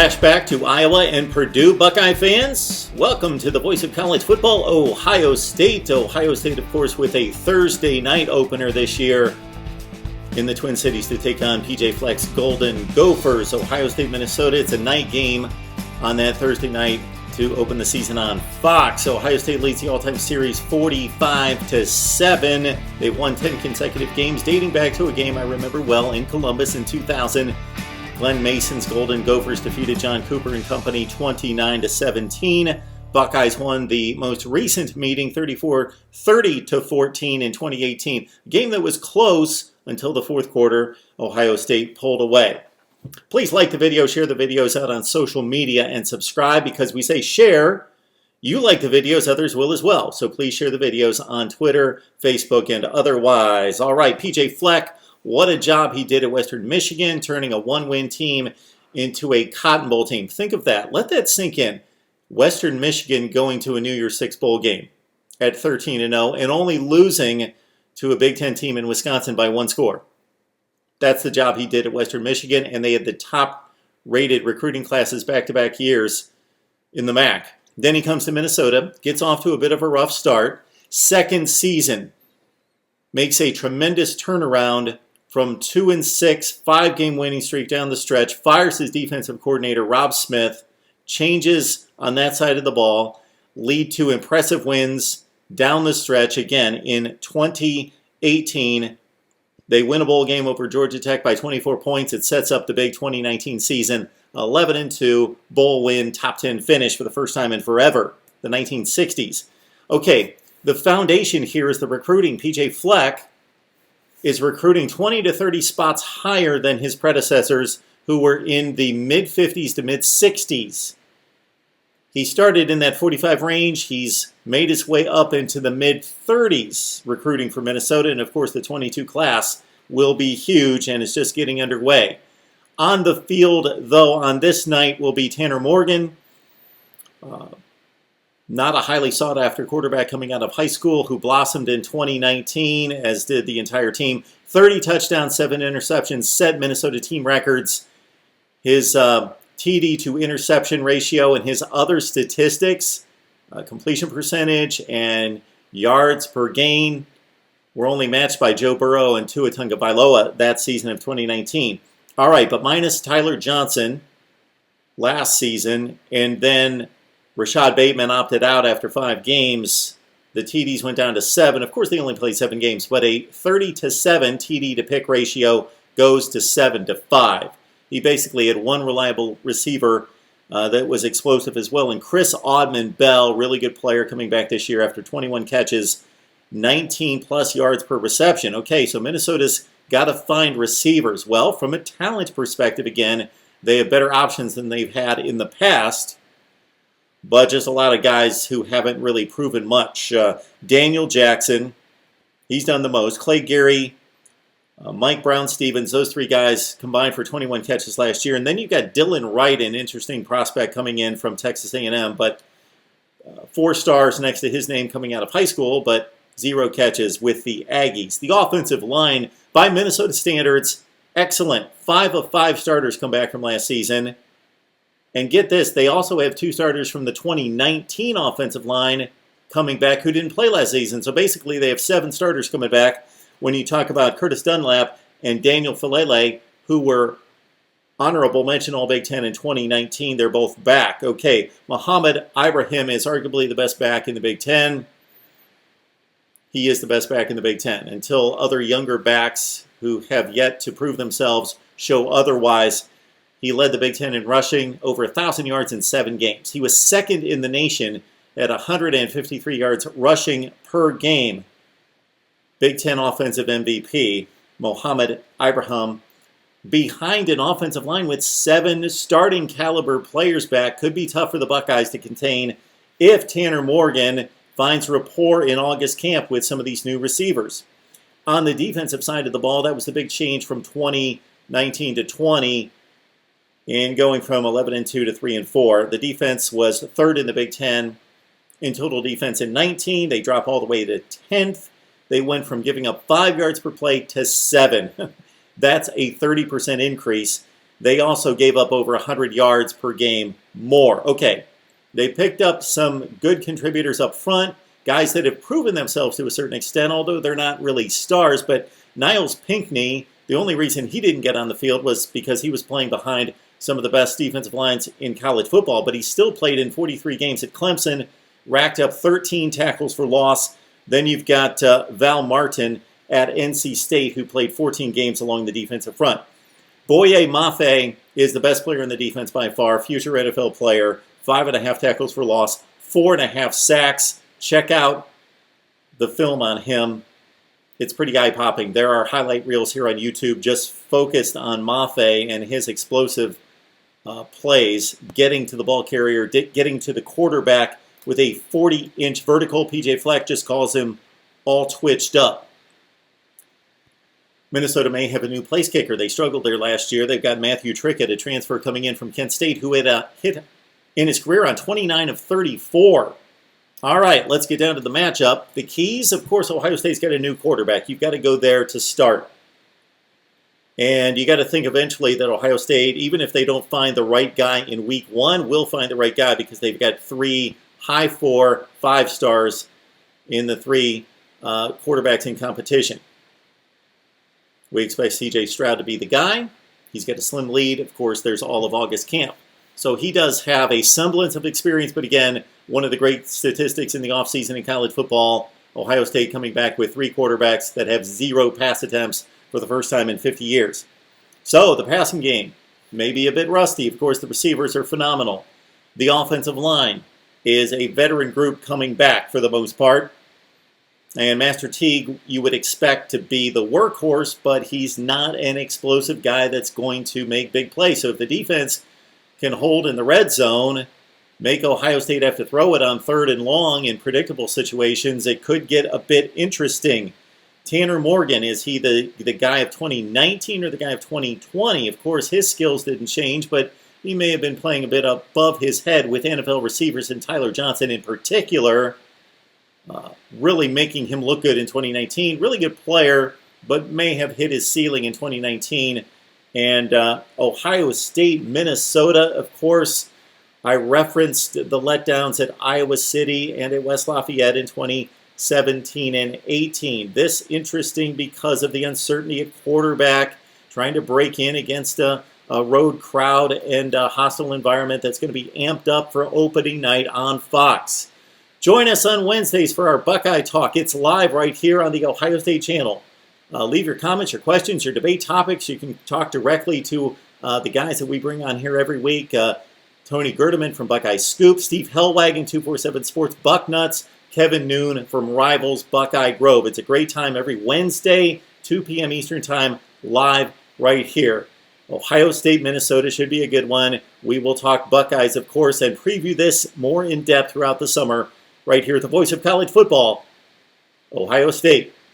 Flashback to Iowa and Purdue, Buckeye fans. Welcome to the Voice of College Football, Ohio State. Ohio State, of course, with a Thursday night opener this year in the Twin Cities to take on PJ Fleck's Golden Gophers. Ohio State, Minnesota. It's a night game on that Thursday night to open the season on Fox. Ohio State leads the all-time series 45-7. They've won 10 consecutive games, dating back to a game I remember well in Columbus in 2000. Glenn Mason's Golden Gophers defeated John Cooper and company 29-17. Buckeyes won the most recent meeting 30-14 in 2018. A game that was close until the fourth quarter. Ohio State pulled away. Please like the video, share the videos out on social media, and subscribe because we say share. You like the videos, others will as well. So please share the videos on Twitter, Facebook, and otherwise. All right, PJ Fleck. What a job he did at Western Michigan, turning a one-win team into a Cotton Bowl team. Think of that. Let that sink in. Western Michigan going to a New Year's Six bowl game at 13-0 and only losing to a Big Ten team in Wisconsin by one score. That's the job he did at Western Michigan, and they had the top-rated recruiting classes back-to-back years in the MAC. Then he comes to Minnesota, gets off to a bit of a rough start. Second season, makes a tremendous turnaround from 2-6, 5-game winning streak down the stretch, fires his defensive coordinator, Rob Smith, changes on that side of the ball, lead to impressive wins down the stretch. Again, in 2018, they win a bowl game over Georgia Tech by 24 points. It sets up the big 2019 season, 11-2, bowl win, top 10 finish for the first time in forever, the 1960s. Okay, the foundation here is the recruiting. PJ Fleck is recruiting 20 to 30 spots higher than his predecessors who were in the mid-50s to mid-60s. He started in that 45 range. He's made his way up into the mid-30s recruiting for Minnesota. And, of course, the 22 class will be huge and is just getting underway. On the field, though, on this night will be Tanner Morgan. Not a highly sought-after quarterback coming out of high school who blossomed in 2019, as did the entire team. 30 touchdowns, 7 interceptions, set Minnesota team records. His TD to interception ratio and his other statistics, completion percentage and yards per gain, were only matched by Joe Burrow and Tua Tagovailoa that season of 2019. All right, but minus Tyler Johnson last season, and then Rashad Bateman opted out after 5 games. The TDs went down to 7. Of course, they only played 7 games, but a 30-7 TD to pick ratio goes to 7-5. He basically had one reliable receiver that was explosive as well. And Chris Audman-Bell, really good player coming back this year after 21 catches, 19-plus yards per reception. Okay, so Minnesota's got to find receivers. Well, from a talent perspective, again, they have better options than they've had in the past. But just a lot of guys who haven't really proven much. Daniel Jackson, he's done the most. Clay Gary, Mike Brown-Stevens, those 3 guys combined for 21 catches last year. And then you've got Dylan Wright, an interesting prospect coming in from Texas A&M, but 4 stars next to his name coming out of high school, but 0 catches with the Aggies. The offensive line, by Minnesota standards, excellent. 5 of 5 starters come back from last season. And get this, they also have 2 starters from the 2019 offensive line coming back who didn't play last season. So basically they have 7 starters coming back when you talk about Curtis Dunlap and Daniel Falele, who were honorable mention All Big Ten in 2019. They're both back. Okay, Mohammed, Ibrahim is arguably the best back in the Big Ten. He is the best back in the Big Ten until other younger backs who have yet to prove themselves show otherwise. He led the Big Ten in rushing, over 1,000 yards in 7 games. He was second in the nation at 153 yards rushing per game. Big Ten offensive MVP, Mohammed Ibrahim, behind an offensive line with 7 starting caliber players back. Could be tough for the Buckeyes to contain if Tanner Morgan finds rapport in August camp with some of these new receivers. On the defensive side of the ball, that was the big change from 2019 to 20. And going from 11-2 to 3-4, the defense was 3rd in the Big Ten in total defense in 19. They drop all the way to 10th. They went from giving up 5 yards per play to 7. That's a 30% increase. They also gave up over 100 yards per game more. Okay, they picked up some good contributors up front, guys that have proven themselves to a certain extent, although they're not really stars. But Niles Pinckney, the only reason he didn't get on the field was because he was playing behind some of the best defensive lines in college football, but he still played in 43 games at Clemson, racked up 13 tackles for loss. Then you've got Val Martin at NC State, who played 14 games along the defensive front. Boye Mafe is the best player in the defense by far, future NFL player, 5.5 tackles for loss, 4.5 sacks. Check out the film on him. It's pretty eye-popping. There are highlight reels here on YouTube just focused on Mafe and his explosive plays, getting to the ball carrier, getting to the quarterback with a 40-inch vertical. PJ Fleck just calls him all twitched up. Minnesota may have a new place kicker. They struggled there last year. They've got Matthew Tricket, a transfer coming in from Kent State, who had hit in his career on 29 of 34. All right, let's get down to the matchup. The keys, of course, Ohio State's got a new quarterback. You've got to go there to start. And you got to think eventually that Ohio State, even if they don't find the right guy in week one, will find the right guy because they've got 3 high 4, 5 stars in the 3 quarterbacks in competition. We expect C.J. Stroud to be the guy. He's got a slim lead. Of course, there's all of August camp. So he does have a semblance of experience, but again, one of the great statistics in the offseason in college football, Ohio State coming back with 3 quarterbacks that have 0 pass attempts for the first time in 50 years. So the passing game may be a bit rusty. Of course, the receivers are phenomenal. The offensive line is a veteran group coming back for the most part. And Master Teague, you would expect to be the workhorse, but he's not an explosive guy that's going to make big plays. So if the defense can hold in the red zone, make Ohio State have to throw it on 3rd and long in predictable situations, it could get a bit interesting. Tanner Morgan, is he the guy of 2019 or the guy of 2020? Of course, his skills didn't change, but he may have been playing a bit above his head with NFL receivers and Tyler Johnson in particular. Really making him look good in 2019. Really good player, but may have hit his ceiling in 2019. And Ohio State, Minnesota, of course, I referenced the letdowns at Iowa City and at West Lafayette in 2017 and 18. This interesting because of the uncertainty at quarterback, trying to break in against a road crowd and a hostile environment that's going to be amped up for opening night on Fox. Join us on Wednesdays for our Buckeye Talk. It's live right here on the Ohio State channel. Leave your comments, your questions, your debate topics. You can talk directly to the guys that we bring on here every week. Tony Gerdeman from Buckeye Scoop, Steve Hellwagon, 247 Sports Bucknuts, Kevin Noon from Rivals Buckeye Grove. It's a great time every Wednesday, 2 p.m. Eastern Time, live right here. Ohio State, Minnesota should be a good one. We will talk Buckeyes, of course, and preview this more in depth throughout the summer right here at the voice of college football, Ohio State.